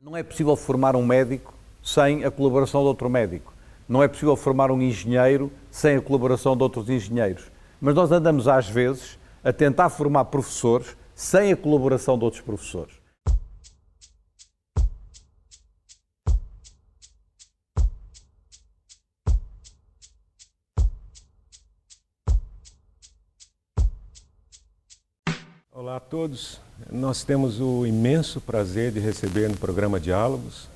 Não é possível formar um médico sem a colaboração de outro médico. Não é possível formar um engenheiro sem a colaboração de outros engenheiros. Mas nós andamos, às vezes, a tentar formar professores sem a colaboração de outros professores. Olá a todos. Nós temos o imenso prazer de receber no programa Diálogos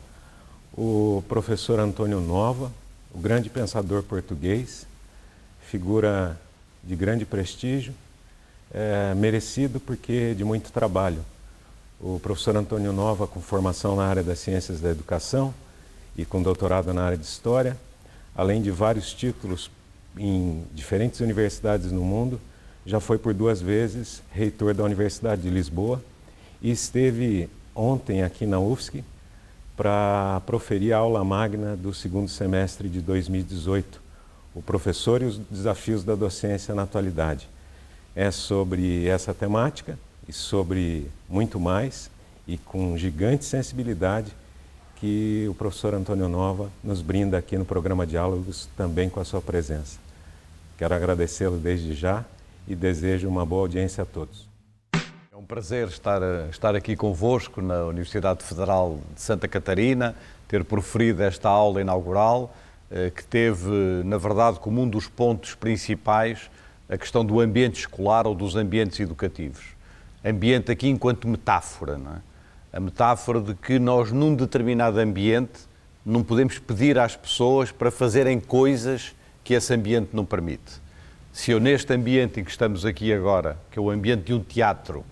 o professor Antônio Nova, o grande pensador português, figura de grande prestígio, merecido porque de muito trabalho. O professor Antônio Nova, com formação na área das ciências da educação e com doutorado na área de história, além de vários títulos em diferentes universidades no mundo, já foi por 2 vezes reitor da Universidade de Lisboa e esteve ontem aqui na UFSC para proferir a aula magna do 2º semestre de 2018, o professor e os desafios da docência na atualidade. É sobre essa temática e sobre muito mais e com gigante sensibilidade que o professor Antônio Nova nos brinda aqui no programa Diálogos, também com a sua presença. Quero agradecê-lo desde já e desejo uma boa audiência a todos. É um prazer estar aqui convosco na Universidade Federal de Santa Catarina, ter proferido esta aula inaugural, que teve, na verdade, como um dos pontos principais a questão do ambiente escolar ou dos ambientes educativos. Ambiente aqui enquanto metáfora, não é? A metáfora de que nós, num determinado ambiente, não podemos pedir às pessoas para fazerem coisas que esse ambiente não permite. Se eu, neste ambiente em que estamos aqui agora, que é o ambiente de um teatro,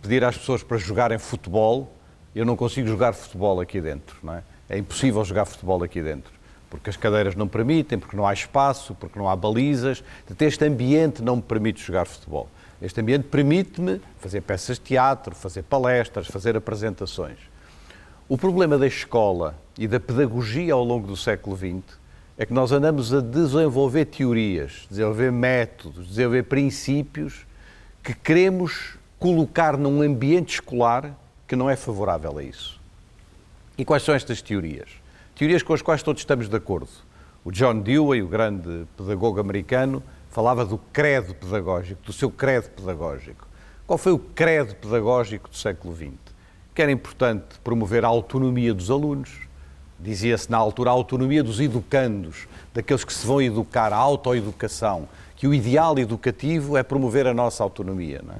pedir às pessoas para jogarem futebol, eu não consigo jogar futebol aqui dentro, não é? É impossível jogar futebol aqui dentro, porque as cadeiras não permitem, porque não há espaço, porque não há balizas. Este ambiente não me permite jogar futebol. Este ambiente permite-me fazer peças de teatro, fazer palestras, fazer apresentações. O problema da escola e da pedagogia ao longo do século XX é que nós andamos a desenvolver teorias, desenvolver métodos, desenvolver princípios que queremos colocar num ambiente escolar que não é favorável a isso. E quais são estas teorias? Teorias com as quais todos estamos de acordo. O John Dewey, o grande pedagogo americano, falava do credo pedagógico, do seu credo pedagógico. Qual foi o credo pedagógico do século XX? Que era importante promover a autonomia dos alunos. Dizia-se na altura a autonomia dos educandos, daqueles que se vão educar, a autoeducação, que o ideal educativo é promover a nossa autonomia, não é?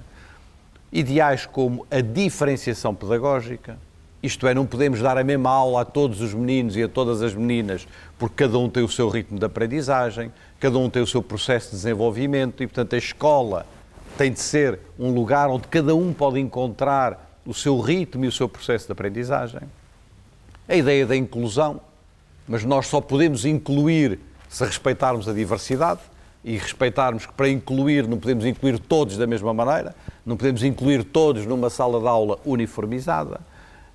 Ideais como a diferenciação pedagógica, isto é, não podemos dar a mesma aula a todos os meninos e a todas as meninas, porque cada um tem o seu ritmo de aprendizagem, cada um tem o seu processo de desenvolvimento e, portanto, a escola tem de ser um lugar onde cada um pode encontrar o seu ritmo e o seu processo de aprendizagem. A ideia da inclusão, mas nós só podemos incluir se respeitarmos a diversidade e respeitarmos que para incluir não podemos incluir todos da mesma maneira, não podemos incluir todos numa sala de aula uniformizada.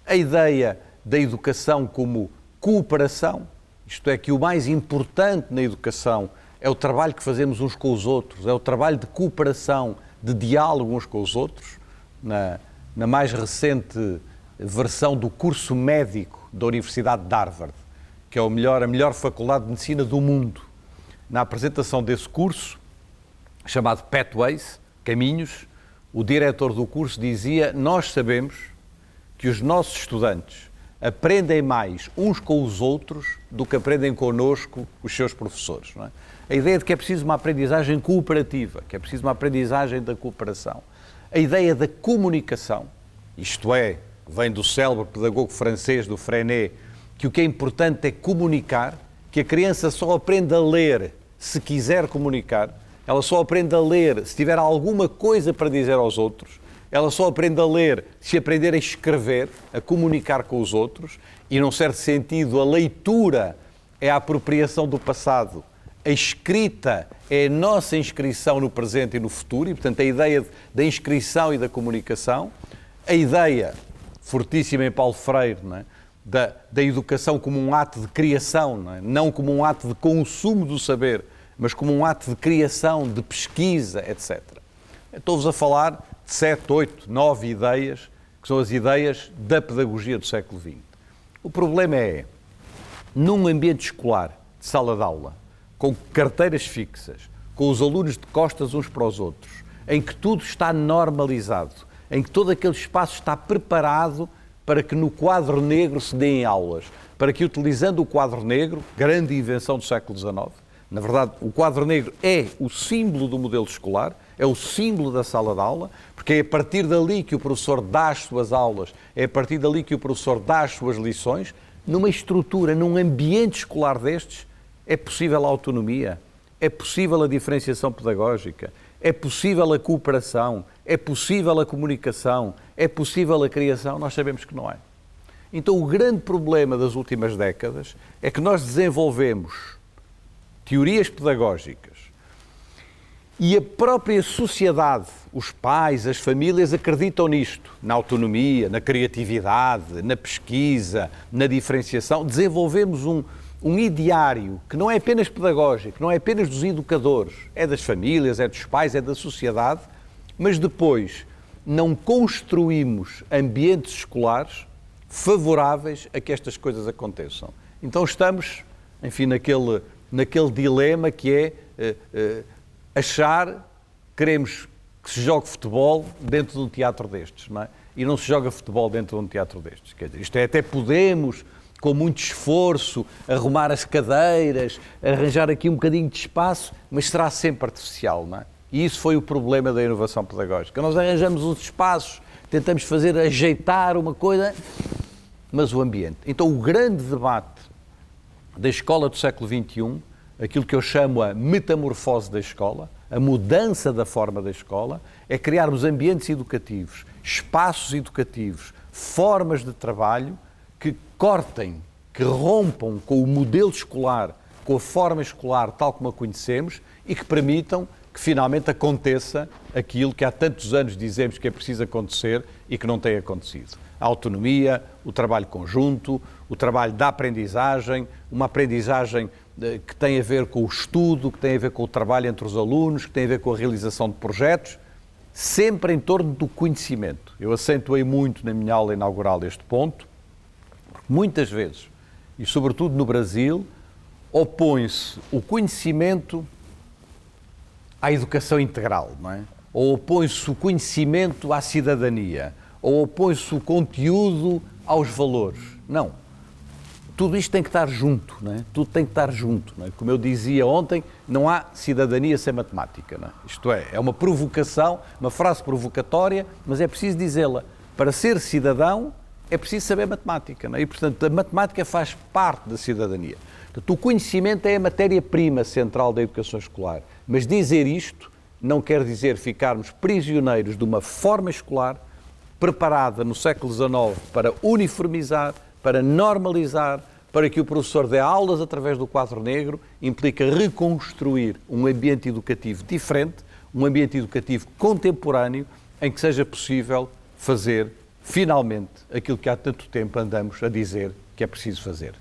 A ideia da educação como cooperação, isto é, que o mais importante na educação é o trabalho que fazemos uns com os outros, é o trabalho de cooperação, de diálogo uns com os outros. Na mais recente versão do curso médico da Universidade de Harvard, que é a melhor faculdade de medicina do mundo. Na apresentação desse curso, chamado Pathways, Caminhos, o diretor do curso dizia: nós sabemos que os nossos estudantes aprendem mais uns com os outros do que aprendem connosco os seus professores. Não é? A ideia de que é preciso uma aprendizagem cooperativa, que é preciso uma aprendizagem da cooperação. A ideia da comunicação, isto é, vem do célebre pedagogo francês, do Freinet, que o que é importante é comunicar, que a criança só aprende a ler se quiser comunicar, ela só aprende a ler se tiver alguma coisa para dizer aos outros, ela só aprende a ler se aprender a escrever, a comunicar com os outros, e num certo sentido a leitura é a apropriação do passado, a escrita é a nossa inscrição no presente e no futuro, e portanto a ideia da inscrição e da comunicação, a ideia fortíssima em Paulo Freire, não é? da educação como um ato de criação, não é? Não como um ato de consumo do saber, mas como um ato de criação, de pesquisa, etc. Estou-vos a falar de 7, 8, 9 ideias, que são as ideias da pedagogia do século XX. O problema é, num ambiente escolar, de sala de aula, com carteiras fixas, com os alunos de costas uns para os outros, em que tudo está normalizado, em que todo aquele espaço está preparado para que no quadro negro se deem aulas, para que utilizando o quadro negro, grande invenção do século XIX, na verdade o quadro negro é o símbolo do modelo escolar, é o símbolo da sala de aula, porque é a partir dali que o professor dá as suas aulas, é a partir dali que o professor dá as suas lições. Numa estrutura, num ambiente escolar destes, é possível a autonomia, é possível a diferenciação pedagógica, é possível a cooperação, é possível a comunicação, é possível a criação. Nós sabemos que não é. Então o grande problema das últimas décadas é que nós desenvolvemos teorias pedagógicas e a própria sociedade, os pais, as famílias acreditam nisto, na autonomia, na criatividade, na pesquisa, na diferenciação. Desenvolvemos um ideário que não é apenas pedagógico, não é apenas dos educadores, é das famílias, é dos pais, é da sociedade, mas depois não construímos ambientes escolares favoráveis a que estas coisas aconteçam. Então estamos, enfim, naquele dilema que é achar, queremos que se jogue futebol dentro de um teatro destes, não é? E não se joga futebol dentro de um teatro destes. Quer dizer, isto é, até podemos, com muito esforço, arrumar as cadeiras, arranjar aqui um bocadinho de espaço, mas será sempre artificial, não é? E isso foi o problema da inovação pedagógica. Nós arranjamos uns espaços, tentamos ajeitar uma coisa, mas o ambiente. Então o grande debate da escola do século XXI, aquilo que eu chamo a metamorfose da escola, a mudança da forma da escola, é criarmos ambientes educativos, espaços educativos, formas de trabalho que cortem, que rompam com o modelo escolar, com a forma escolar tal como a conhecemos e que permitam que finalmente aconteça aquilo que há tantos anos dizemos que é preciso acontecer e que não tem acontecido. A autonomia, o trabalho conjunto, o trabalho da aprendizagem, uma aprendizagem que tem a ver com o estudo, que tem a ver com o trabalho entre os alunos, que tem a ver com a realização de projetos, sempre em torno do conhecimento. Eu acentuei muito na minha aula inaugural este ponto, porque muitas vezes, e sobretudo no Brasil, opõe-se o conhecimento à educação integral, não é? Ou opõe-se o conhecimento à cidadania, ou opõe-se o conteúdo aos valores. Não. Tudo isto tem que estar junto, não é? Tudo tem que estar junto, não é? Como eu dizia ontem, não há cidadania sem matemática, não é? Isto é uma provocação, uma frase provocatória, mas é preciso dizê-la. Para ser cidadão é preciso saber matemática, não é? E, portanto, a matemática faz parte da cidadania. Portanto, o conhecimento é a matéria-prima central da educação escolar, mas dizer isto não quer dizer ficarmos prisioneiros de uma forma escolar preparada no século XIX para uniformizar, para normalizar, para que o professor dê aulas através do quadro negro, implica reconstruir um ambiente educativo diferente, um ambiente educativo contemporâneo, em que seja possível fazer, finalmente, aquilo que há tanto tempo andamos a dizer que é preciso fazer.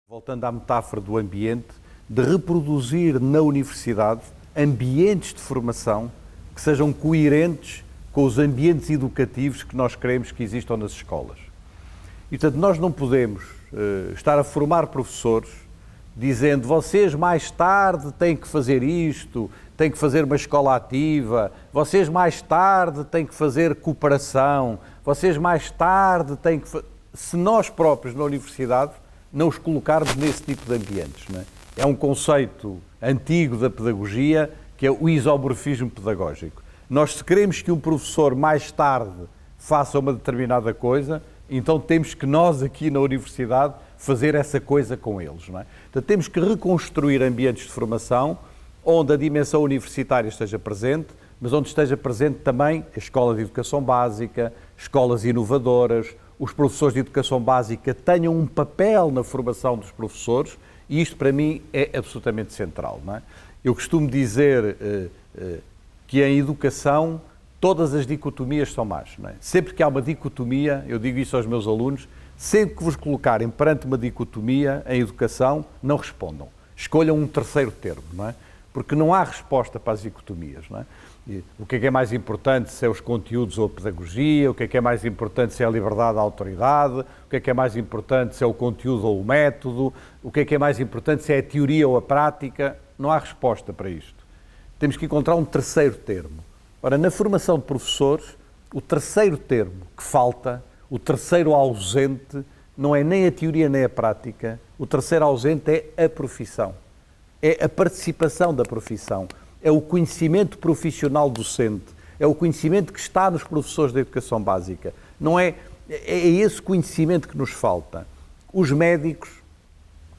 Voltando à metáfora do ambiente, de reproduzir na universidade ambientes de formação que sejam coerentes com os ambientes educativos que nós queremos que existam nas escolas. E, portanto, nós não podemos estar a formar professores dizendo vocês mais tarde têm que fazer isto, têm que fazer uma escola ativa, vocês mais tarde têm que fazer cooperação, vocês mais tarde têm que... Se nós próprios na universidade não os colocarmos nesse tipo de ambientes, não é? É um conceito antigo da pedagogia, que é o isomorfismo pedagógico. Nós, se queremos que um professor mais tarde faça uma determinada coisa, então temos que nós aqui na universidade fazer essa coisa com eles, não é? Então temos que reconstruir ambientes de formação onde a dimensão universitária esteja presente, mas onde esteja presente também a escola de educação básica, escolas inovadoras, os professores de educação básica tenham um papel na formação dos professores, e isto para mim é absolutamente central, não é? Eu costumo dizer que em educação todas as dicotomias são más, não é? Sempre que há uma dicotomia, eu digo isso aos meus alunos, Sempre que vos colocarem perante uma dicotomia em educação, não respondam. Escolham um terceiro termo, não é? Porque não há resposta para as dicotomias, não é? O que é mais importante, se é os conteúdos ou a pedagogia, o que é mais importante, se é a liberdade ou a autoridade, o que é mais importante, se é o conteúdo ou o método, o que é mais importante, se é a teoria ou a prática. Não há resposta para isto. Temos que encontrar um terceiro termo. Ora, na formação de professores, o terceiro termo que falta, o terceiro ausente, não é nem a teoria nem a prática, o terceiro ausente é a profissão. É a participação da profissão. É o conhecimento profissional docente, é o conhecimento que está nos professores da educação básica. Não é esse conhecimento que nos falta. Os médicos,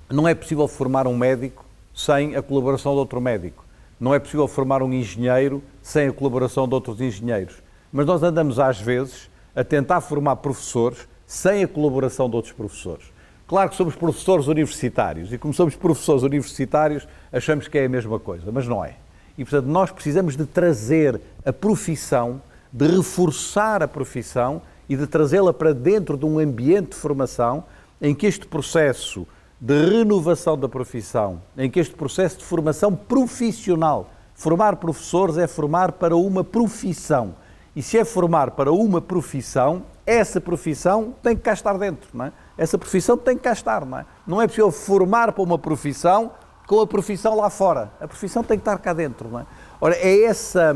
não é possível formar um médico sem a colaboração de outro médico. Não é possível formar um engenheiro sem a colaboração de outros engenheiros. Mas nós andamos às vezes a tentar formar professores sem a colaboração de outros professores. Claro que somos professores universitários e como somos professores universitários achamos que é a mesma coisa, mas não é. E, portanto, nós precisamos de trazer a profissão, de reforçar a profissão e de trazê-la para dentro de um ambiente de formação em que este processo de renovação da profissão, em que este processo de formação profissional, formar professores é formar para uma profissão. E se é formar para uma profissão, essa profissão tem que cá estar dentro, não é? Essa profissão tem que cá estar, não é? Não é possível formar para uma profissão com a profissão lá fora. A profissão tem que estar cá dentro, não é? Ora, é essa,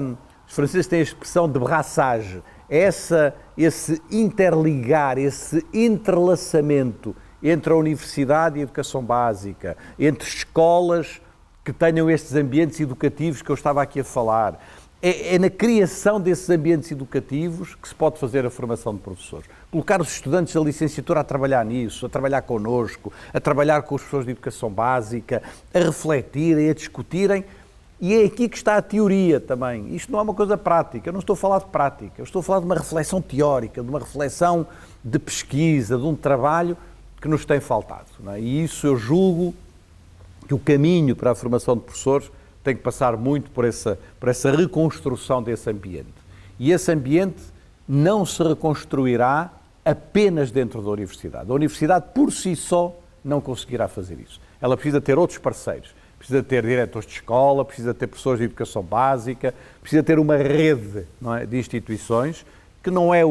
os franceses têm a expressão de brassage, é esse interligar, esse entrelaçamento entre a universidade e a educação básica, entre escolas que tenham estes ambientes educativos que eu estava aqui a falar. É na criação desses ambientes educativos que se pode fazer a formação de professores. Colocar os estudantes da licenciatura a trabalhar nisso, a trabalhar connosco, a trabalhar com os professores de educação básica, a refletirem, a discutirem. E é aqui que está a teoria também. Isto não é uma coisa prática, eu não estou a falar de prática, eu estou a falar de uma reflexão teórica, de uma reflexão de pesquisa, de um trabalho que nos tem faltado, não é? E isso eu julgo que o caminho para a formação de professores tem que passar muito por essa reconstrução desse ambiente. E esse ambiente não se reconstruirá apenas dentro da universidade. A universidade, por si só, não conseguirá fazer isso. Ela precisa ter outros parceiros. Precisa ter diretores de escola, precisa ter professores de educação básica, precisa ter uma rede, não é, de instituições, que não é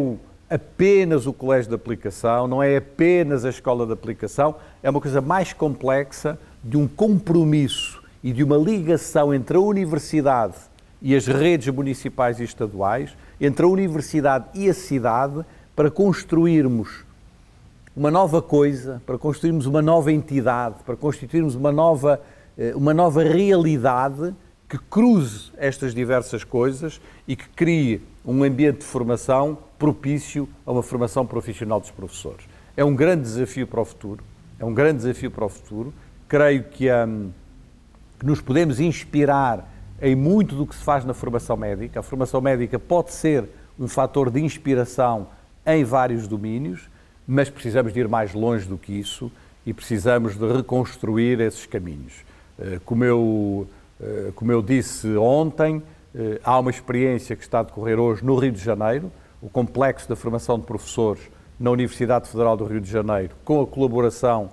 apenas o colégio de aplicação, não é apenas a escola de aplicação, é uma coisa mais complexa, de um compromisso e de uma ligação entre a universidade e as redes municipais e estaduais, entre a universidade e a cidade, para construirmos uma nova coisa, para construirmos uma nova entidade, para constituirmos uma nova realidade que cruze estas diversas coisas e que crie um ambiente de formação propício a uma formação profissional dos professores. É um grande desafio para o futuro, Creio que nos podemos inspirar em muito do que se faz na formação médica. A formação médica pode ser um fator de inspiração em vários domínios, mas precisamos de ir mais longe do que isso e precisamos de reconstruir esses caminhos. Como eu disse ontem, há uma experiência que está a decorrer hoje no Rio de Janeiro, o Complexo da Formação de Professores na Universidade Federal do Rio de Janeiro, com a colaboração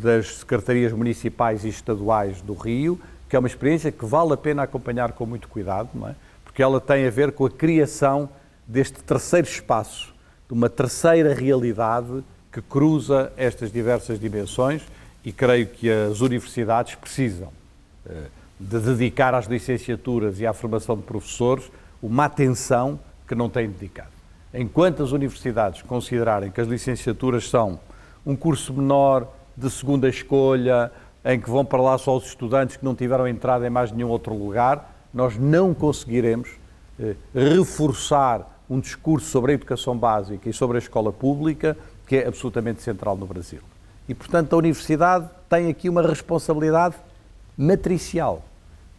das secretarias municipais e estaduais do Rio, que é uma experiência que vale a pena acompanhar com muito cuidado, não é? Porque ela tem a ver com a criação deste terceiro espaço, de uma terceira realidade que cruza estas diversas dimensões, e creio que as universidades precisam de dedicar às licenciaturas e à formação de professores uma atenção que não têm dedicado. Enquanto as universidades considerarem que as licenciaturas são um curso menor, de segunda escolha, em que vão para lá só os estudantes que não tiveram entrada em mais nenhum outro lugar, nós não conseguiremos reforçar um discurso sobre a educação básica e sobre a escola pública, que é absolutamente central no Brasil. E, portanto, a universidade tem aqui uma responsabilidade matricial.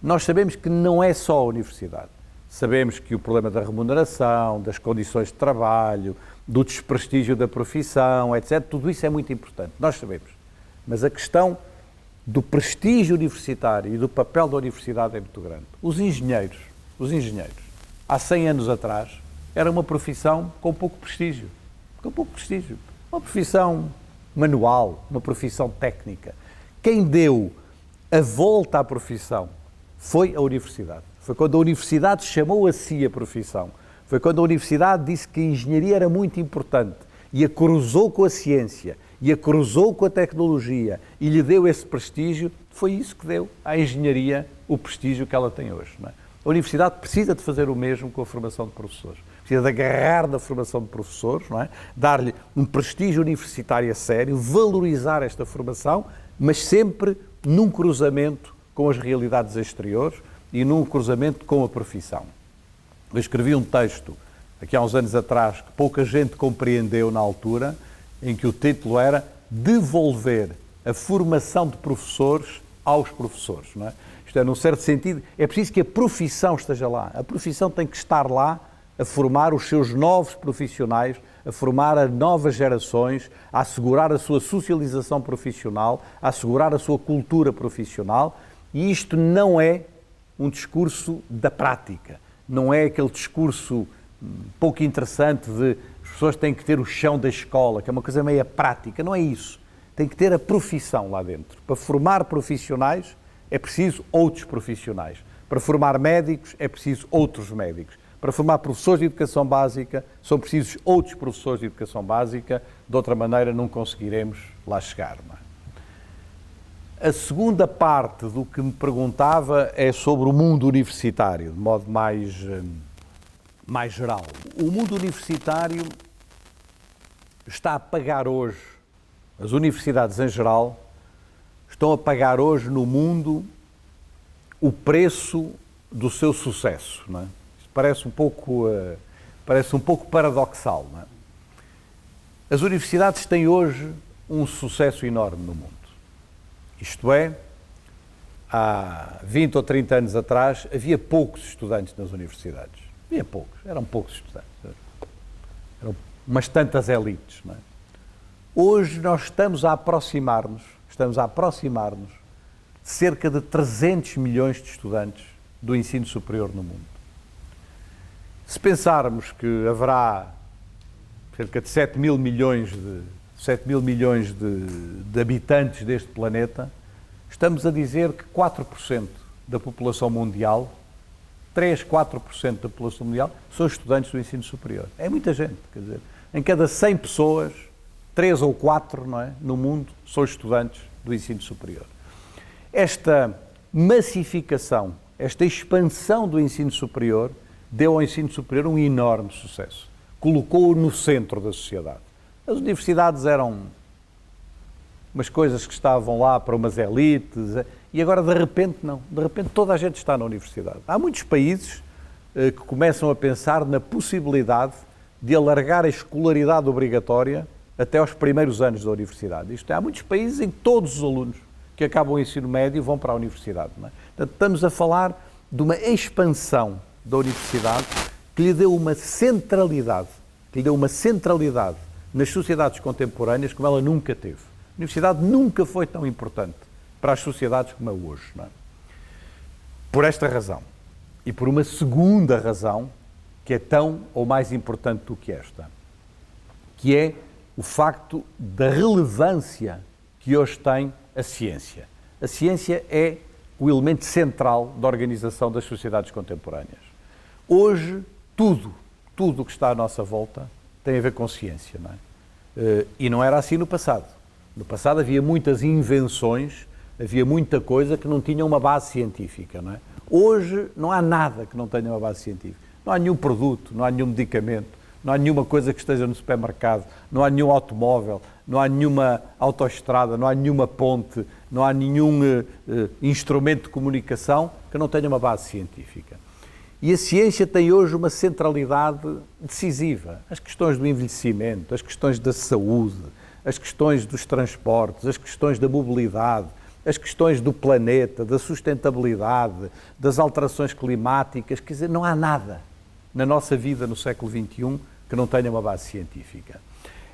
Nós sabemos que não é só a universidade. Sabemos que o problema da remuneração, das condições de trabalho, do desprestígio da profissão, etc., tudo isso é muito importante, nós sabemos. Mas a questão do prestígio universitário e do papel da universidade é muito grande. Os engenheiros, há 100 anos atrás, era uma profissão com pouco prestígio. uma profissão manual, uma profissão técnica. Quem deu a volta à profissão foi a universidade. Foi quando a universidade chamou a si a profissão. Foi quando a universidade disse que a engenharia era muito importante e a cruzou com a ciência e a cruzou com a tecnologia e lhe deu esse prestígio. Foi isso que deu à engenharia o prestígio que ela tem hoje. Não é? A universidade precisa de fazer o mesmo com a formação de professores. Precisa de agarrar na formação de professores, não é? Dar-lhe um prestígio universitário a sério, valorizar esta formação, mas sempre num cruzamento com as realidades exteriores e num cruzamento com a profissão. Eu escrevi um texto, aqui há uns anos atrás, que pouca gente compreendeu na altura, em que o título era Devolver a formação de professores aos professores. Não é? Isto é, num certo sentido, é preciso que a profissão esteja lá. A profissão tem que estar lá a formar os seus novos profissionais, a formar as novas gerações, a assegurar a sua socialização profissional, a assegurar a sua cultura profissional. E isto não é um discurso da prática, não é aquele discurso pouco interessante de as pessoas têm que ter o chão da escola, que é uma coisa meio prática, não é isso. Tem que ter a profissão lá dentro. Para formar profissionais é preciso outros profissionais. Para formar médicos é preciso outros médicos. Para formar professores de educação básica são precisos outros professores de educação básica, de outra maneira não conseguiremos lá chegar. Não é? A segunda parte do que me perguntava é sobre o mundo universitário, de modo mais geral. O mundo universitário está a pagar hoje, as universidades em geral, estão a pagar hoje no mundo o preço do seu sucesso. Não é? Isto parece um pouco paradoxal. Não é? As universidades têm hoje um sucesso enorme no mundo. Isto é, há 20 ou 30 anos atrás havia poucos estudantes nas universidades. Havia poucos, eram poucos estudantes. Eram umas tantas elites. Não é? Hoje nós estamos a aproximar-nos de cerca de 300 milhões de estudantes do ensino superior no mundo. Se pensarmos que haverá cerca de 7 mil milhões de habitantes deste planeta, estamos a dizer que 4% da população mundial, 3, 4% da população mundial, são estudantes do ensino superior. É muita gente, quer dizer, em cada 100 pessoas, 3 ou 4, não é, no mundo são estudantes do ensino superior. Esta massificação, esta expansão do ensino superior, deu ao ensino superior um enorme sucesso. Colocou-o no centro da sociedade. As universidades eram umas coisas que estavam lá para umas elites e agora de repente não. De repente toda a gente está na universidade. Há muitos países que começam a pensar na possibilidade de alargar a escolaridade obrigatória até aos primeiros anos da universidade. Isto é, há muitos países em que todos os alunos que acabam o ensino médio vão para a universidade. Não é? Portanto, estamos a falar de uma expansão da universidade que lhe deu uma centralidade, nas sociedades contemporâneas como ela nunca teve. A universidade nunca foi tão importante para as sociedades como é hoje. Não é? Por esta razão e por uma segunda razão que é tão ou mais importante do que esta, que é o facto da relevância que hoje tem a ciência. A ciência é o elemento central da organização das sociedades contemporâneas. Hoje, tudo o que está à nossa volta tem a ver com ciência, não é? E não era assim no passado. No passado havia muitas invenções, havia muita coisa que não tinha uma base científica, não é? Hoje não há nada que não tenha uma base científica. Não há nenhum produto, não há nenhum medicamento, não há nenhuma coisa que esteja no supermercado, não há nenhum automóvel, não há nenhuma autoestrada, não há nenhuma ponte, não há nenhum instrumento de comunicação que não tenha uma base científica. E a ciência tem hoje uma centralidade decisiva. As questões do envelhecimento, as questões da saúde, as questões dos transportes, as questões da mobilidade, as questões do planeta, da sustentabilidade, das alterações climáticas, quer dizer, não há nada na nossa vida no século XXI que não tenha uma base científica.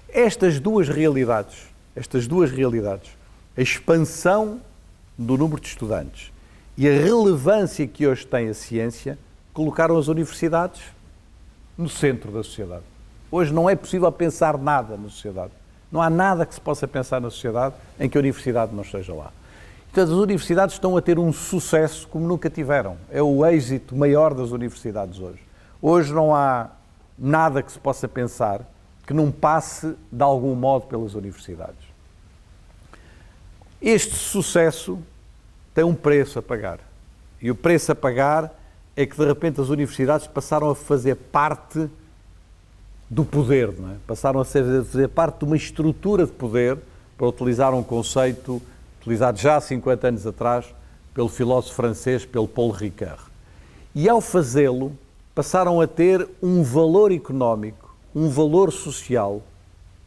Estas duas realidades, a expansão do número de estudantes e a relevância que hoje tem a ciência, colocaram as universidades no centro da sociedade. Hoje não é possível pensar nada na sociedade Não há nada que se possa pensar na sociedade em que a universidade não esteja lá. Portanto, as universidades estão a ter um sucesso como nunca tiveram. É o êxito maior das universidades hoje. Hoje não há nada que se possa pensar que não passe de algum modo pelas universidades. Este sucesso tem um preço a pagar. E o preço a pagar é que, de repente, as universidades passaram a fazer parte do poder, não é? Passaram a fazer parte de uma estrutura de poder, para utilizar um conceito utilizado já há 50 anos atrás pelo filósofo francês, pelo Paul Ricoeur. E, ao fazê-lo, passaram a ter um valor económico, um valor social,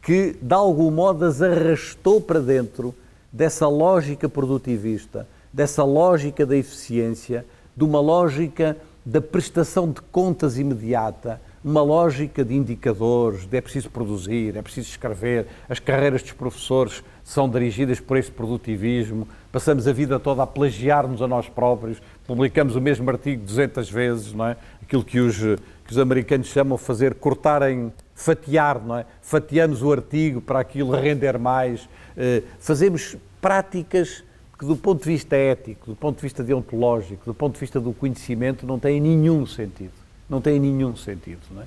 que, de algum modo, as arrastou para dentro dessa lógica produtivista, dessa lógica da eficiência, de uma lógica da prestação de contas imediata, uma lógica de indicadores, de é preciso produzir, é preciso escrever, as carreiras dos professores são dirigidas por esse produtivismo, passamos a vida toda a plagiar-nos a nós próprios, publicamos o mesmo artigo 200 vezes, não é? Aquilo que os americanos chamam de fazer, fatiar, não é? Fatiamos o artigo para aquilo render mais, fazemos práticas que, do ponto de vista ético, do ponto de vista deontológico, do ponto de vista do conhecimento, não têm nenhum sentido. Não têm nenhum sentido. Não é?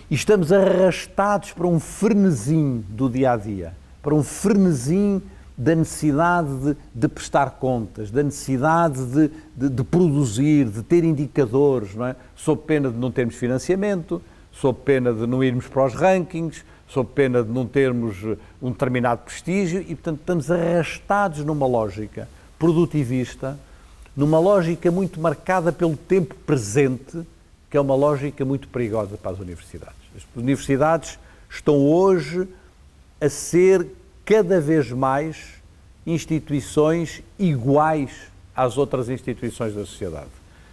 E estamos arrastados para um frenesim do dia-a-dia, para um frenesim da necessidade de prestar contas, da necessidade de produzir, de ter indicadores, não é? Sob pena de não termos financiamento, sob pena de não irmos para os rankings, sob pena de não termos um determinado prestígio e, portanto, estamos arrastados numa lógica produtivista, numa lógica muito marcada pelo tempo presente, que é uma lógica muito perigosa para as universidades. As universidades estão hoje a ser cada vez mais instituições iguais às outras instituições da sociedade,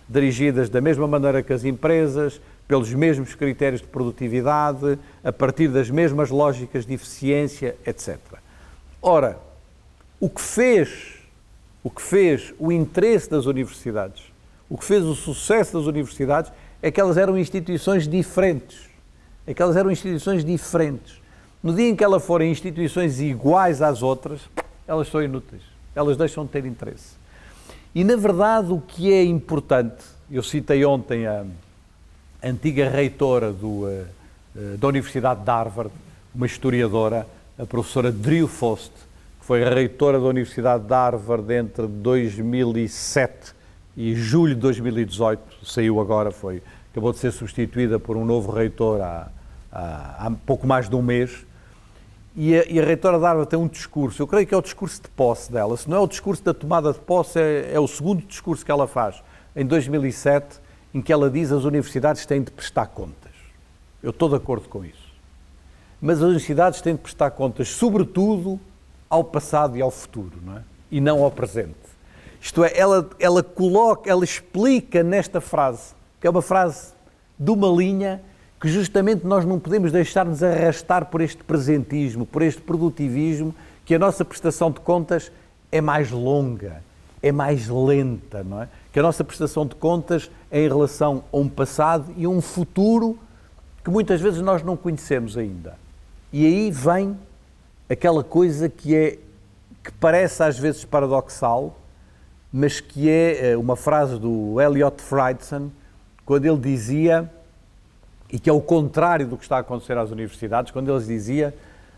dirigidas da mesma maneira que as empresas, pelos mesmos critérios de produtividade, a partir das mesmas lógicas de eficiência, etc. Ora, o que fez o interesse das universidades, o que fez o sucesso das universidades, é que elas eram instituições diferentes. No dia em que elas forem instituições iguais às outras, elas são inúteis. Elas deixam de ter interesse. E, na verdade, o que é importante, eu citei ontem a antiga reitora da Universidade de Harvard, uma historiadora, a professora Drew Fost, que foi a reitora da Universidade de Harvard entre 2007 e julho de 2018, saiu agora, acabou de ser substituída por um novo reitor há pouco mais de um mês, e a reitora de Harvard tem um discurso, eu creio que é o discurso de posse dela, se não é o discurso da tomada de posse, é o segundo discurso que ela faz, em 2007, em que ela diz que as universidades têm de prestar contas. Eu estou de acordo com isso. Mas as universidades têm de prestar contas, sobretudo, ao passado e ao futuro, não é? E não ao presente. Isto é, ela explica nesta frase, que é uma frase de uma linha que justamente nós não podemos deixar-nos arrastar por este presentismo, por este produtivismo, que a nossa prestação de contas é mais longa, é mais lenta, não é? Que a nossa prestação de contas é em relação a um passado e a um futuro que muitas vezes nós não conhecemos ainda. E aí vem aquela coisa que parece às vezes paradoxal, mas que é uma frase do Elliot Friedson, quando ele dizia, e que é o contrário do que está a acontecer às universidades, quando ele dizia: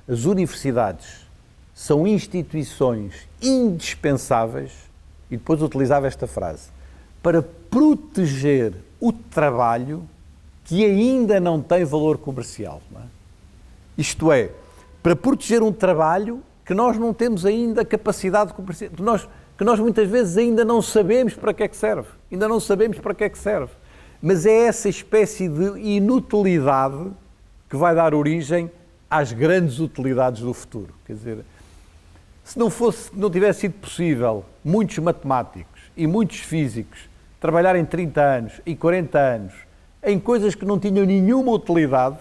as universidades são instituições indispensáveis, e depois utilizava esta frase, para proteger o trabalho que ainda não tem valor comercial. Não é? Isto é, para proteger um trabalho que nós não temos ainda capacidade comercial, que nós muitas vezes ainda não sabemos para que é que serve. Mas é essa espécie de inutilidade que vai dar origem às grandes utilidades do futuro. Quer dizer, se não tivesse sido possível muitos matemáticos e muitos físicos trabalharem 30 anos e 40 anos em coisas que não tinham nenhuma utilidade,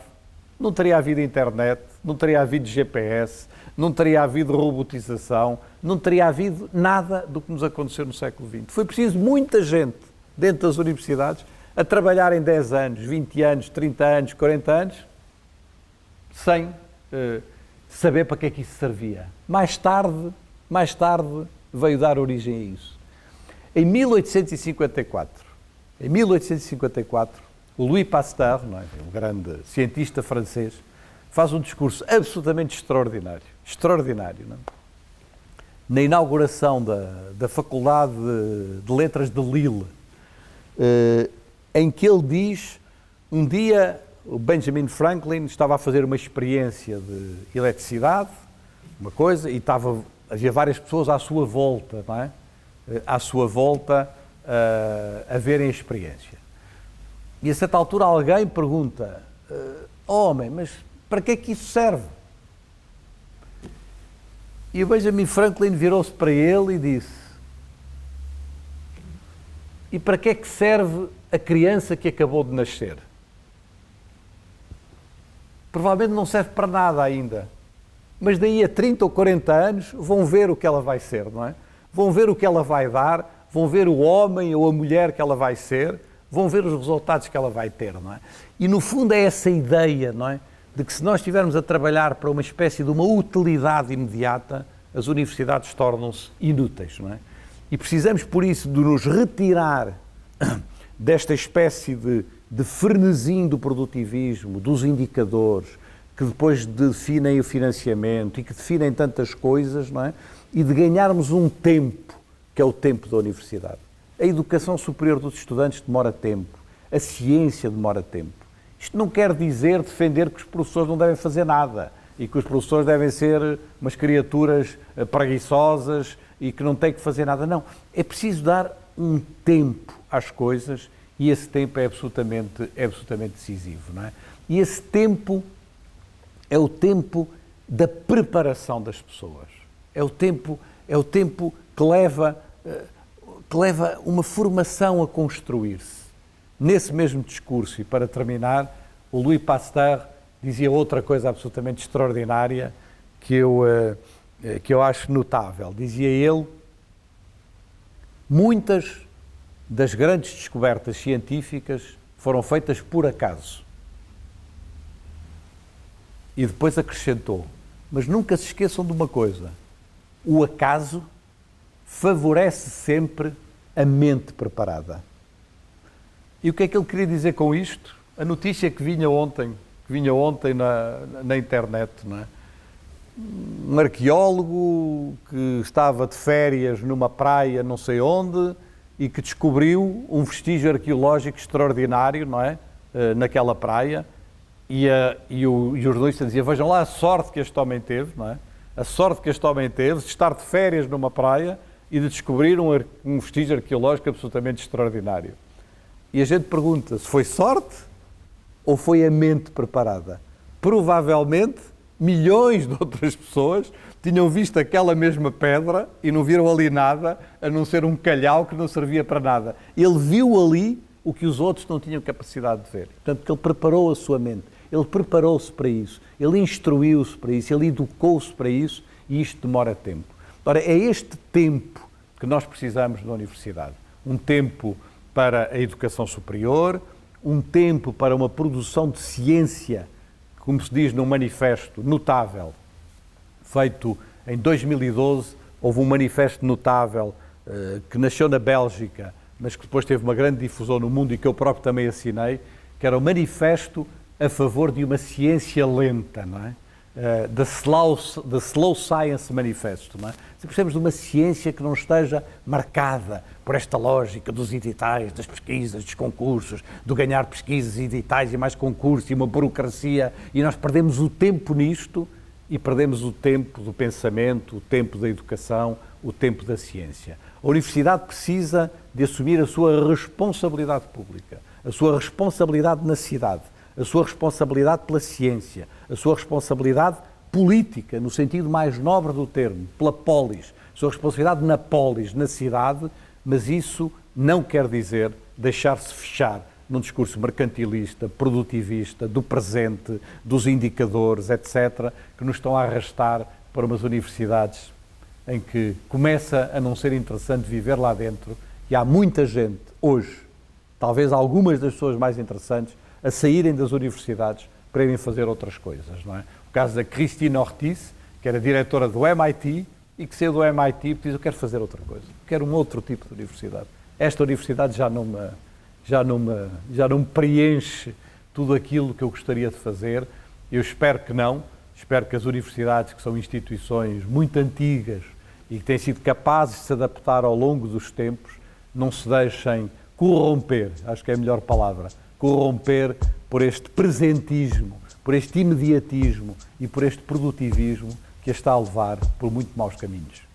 não teria havido internet, não teria havido GPS, não teria havido robotização, não teria havido nada do que nos aconteceu no século XX. Foi preciso muita gente dentro das universidades a trabalhar em 10 anos, 20 anos, 30 anos, 40 anos, sem saber para que é que isso servia. Mais tarde veio dar origem a isso. Em 1854, o Louis Pasteur, não é, um grande cientista francês, faz um discurso absolutamente extraordinário, não é? Na inauguração da Faculdade de Letras de Lille, em que ele diz, um dia o Benjamin Franklin estava a fazer uma experiência de eletricidade, uma coisa, e havia várias pessoas à sua volta, não é? À sua volta a verem a experiência. E a certa altura alguém pergunta, homem, mas para que é que isso serve? E o Benjamin Franklin virou-se para ele e disse, e para que é que serve a criança que acabou de nascer? Provavelmente não serve para nada ainda, mas daí a 30 ou 40 anos vão ver o que ela vai ser, não é? Vão ver o que ela vai dar, vão ver o homem ou a mulher que ela vai ser, vão ver os resultados que ela vai ter, não é? E no fundo é essa ideia, não é? De que se nós estivermos a trabalhar para uma espécie de uma utilidade imediata, as universidades tornam-se inúteis, não é? E precisamos, por isso, de nos retirar desta espécie de frenesim do produtivismo, dos indicadores, que depois definem o financiamento e que definem tantas coisas, não é? E de ganharmos um tempo, que é o tempo da universidade. A educação superior dos estudantes demora tempo, a ciência demora tempo. Isto não quer dizer defender que os professores não devem fazer nada e que os professores devem ser umas criaturas preguiçosas e que não têm que fazer nada. Não, é preciso dar um tempo às coisas e esse tempo é absolutamente decisivo, não é? E esse tempo é o tempo da preparação das pessoas. É o tempo que leva uma formação a construir-se. Nesse mesmo discurso, e para terminar, o Louis Pasteur dizia outra coisa absolutamente extraordinária que eu acho notável. Dizia ele, muitas das grandes descobertas científicas foram feitas por acaso. E depois acrescentou, mas nunca se esqueçam de uma coisa, o acaso favorece sempre a mente preparada. E o que é que ele queria dizer com isto? A notícia que vinha ontem na internet, não é? Um arqueólogo que estava de férias numa praia não sei onde e que descobriu um vestígio arqueológico extraordinário, não é? Naquela praia, e o jornalista dizia, vejam lá a sorte que este homem teve, não é? A sorte que este homem teve de estar de férias numa praia e de descobrir um vestígio arqueológico absolutamente extraordinário. E a gente pergunta se foi sorte ou foi a mente preparada. Provavelmente, milhões de outras pessoas tinham visto aquela mesma pedra e não viram ali nada, a não ser um calhau que não servia para nada. Ele viu ali o que os outros não tinham capacidade de ver. Portanto, que ele preparou a sua mente, ele preparou-se para isso, ele instruiu-se para isso, ele educou-se para isso e isto demora tempo. Ora, é este tempo que nós precisamos na universidade. Um tempo para a educação superior, um tempo para uma produção de ciência, como se diz num manifesto notável, feito em 2012, houve um manifesto notável que nasceu na Bélgica, mas que depois teve uma grande difusão no mundo e que eu próprio também assinei, que era o manifesto a favor de uma ciência lenta, não é? The Slow Science Manifesto, não é? Precisamos de uma ciência que não esteja marcada por esta lógica dos editais, das pesquisas, dos concursos, do ganhar pesquisas e editais e mais concursos e uma burocracia, e nós perdemos o tempo nisto e perdemos o tempo do pensamento, o tempo da educação, o tempo da ciência. A universidade precisa de assumir a sua responsabilidade pública, a sua responsabilidade na cidade, a sua responsabilidade pela ciência, a sua responsabilidade política, no sentido mais nobre do termo, pela polis, a sua responsabilidade na polis, na cidade, mas isso não quer dizer deixar-se fechar num discurso mercantilista, produtivista, do presente, dos indicadores, etc., que nos estão a arrastar para umas universidades em que começa a não ser interessante viver lá dentro e há muita gente hoje, talvez algumas das pessoas mais interessantes, a saírem das universidades para irem fazer outras coisas, não é? o caso da Cristina Ortiz, que era diretora do MIT e que saiu do MIT e diz: eu quero fazer outra coisa, quero um outro tipo de universidade. Esta universidade já não me preenche tudo aquilo que eu gostaria de fazer. Eu espero que não. Espero que as universidades, que são instituições muito antigas e que têm sido capazes de se adaptar ao longo dos tempos, não se deixem corromper, acho que é a melhor palavra, corromper por este presentismo, por este imediatismo e por este produtivismo que a está a levar por muito maus caminhos.